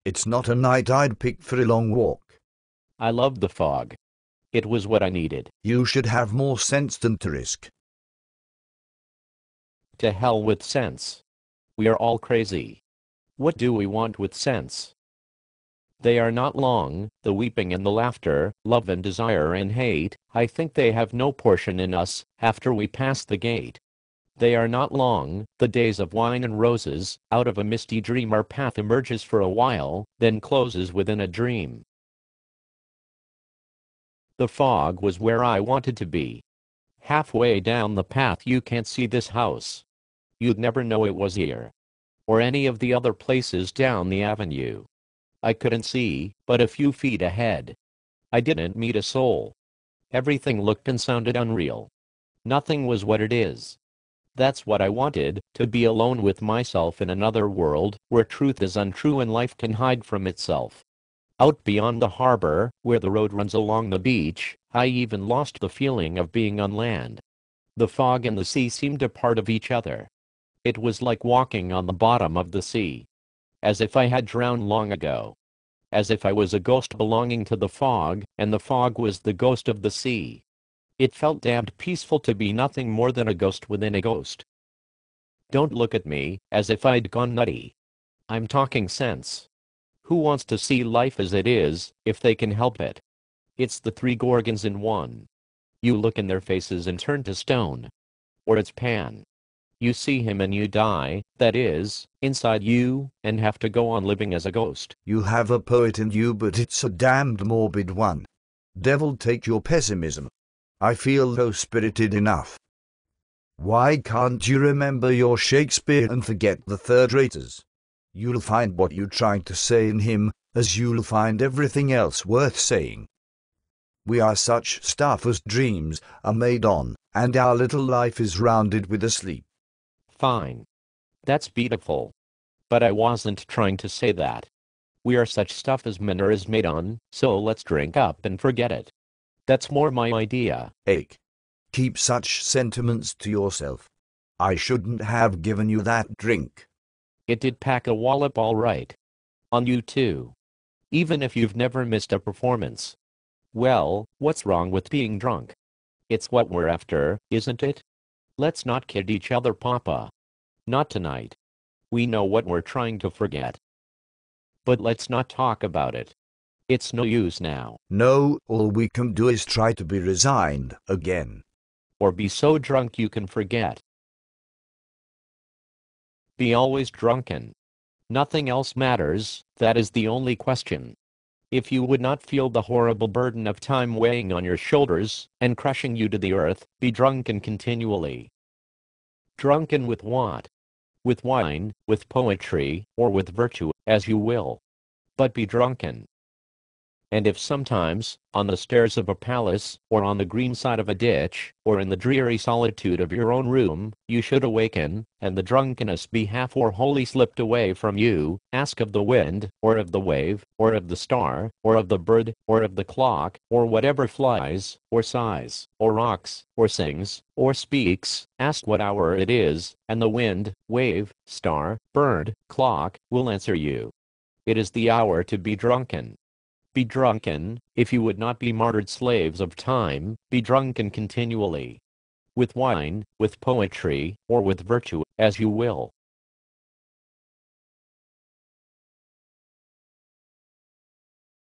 It's not a night I'd pick for a long walk. I loved the fog. It was what I needed. You should have more sense than to risk. To hell with sense. We are all crazy. What do we want with sense? They are not long, the weeping and the laughter, love and desire and hate, I think they have no portion in us, after we pass the gate. They are not long, the days of wine and roses, out of a misty dream our path emerges for a while, then closes within a dream. The fog was where I wanted to be. Halfway down the path you can't see this house. You'd never know it was here. Or any of the other places down the avenue. I couldn't see, but a few feet ahead. I didn't meet a soul. Everything looked and sounded unreal. Nothing was what it is. That's what I wanted, to be alone with myself in another world, where truth is untrue and life can hide from itself. Out beyond the harbor, where the road runs along the beach, I even lost the feeling of being on land. The fog and the sea seemed a part of each other. It was like walking on the bottom of the sea. As if I had drowned long ago. As if I was a ghost belonging to the fog, and the fog was the ghost of the sea. It felt damned peaceful to be nothing more than a ghost within a ghost. Don't look at me, as if I'd gone nutty. I'm talking sense. Who wants to see life as it is, if they can help it? It's the three Gorgons in one. You look in their faces and turn to stone. Or it's Pan. You see him and you die, that is, inside you, and have to go on living as a ghost. You have a poet in you, but it's a damned morbid one. Devil take your pessimism. I feel low-spirited enough. Why can't you remember your Shakespeare and forget the third-raters? You'll find what you're trying to say in him, as you'll find everything else worth saying. We are such stuff as dreams are made on, and our little life is rounded with a sleep. Fine. That's beautiful. But I wasn't trying to say that. We are such stuff as men are as made on, so let's drink up and forget it. That's more my idea. Ache. Keep such sentiments to yourself. I shouldn't have given you that drink. It did pack a wallop all right. On you too. Even if you've never missed a performance. Well, what's wrong with being drunk? It's what we're after, isn't it? Let's not kid each other, Papa. Not tonight. We know what we're trying to forget. But let's not talk about it. It's no use now. No, all we can do is try to be resigned again. Or be so drunk you can forget. Be always drunken. Nothing else matters, that is the only question. If you would not feel the horrible burden of time weighing on your shoulders and crushing you to the earth, be drunken continually. Drunken with what? With wine, with poetry, or with virtue, as you will. But be drunken. And if sometimes, on the stairs of a palace, or on the green side of a ditch, or in the dreary solitude of your own room, you should awaken, and the drunkenness be half or wholly slipped away from you, ask of the wind, or of the wave, or of the star, or of the bird, or of the clock, or whatever flies, or sighs, or rocks, or sings, or speaks, ask what hour it is, and the wind, wave, star, bird, clock, will answer you. It is the hour to be drunken. Be drunken, if you would not be martyred slaves of time, be drunken continually. With wine, with poetry, or with virtue, as you will.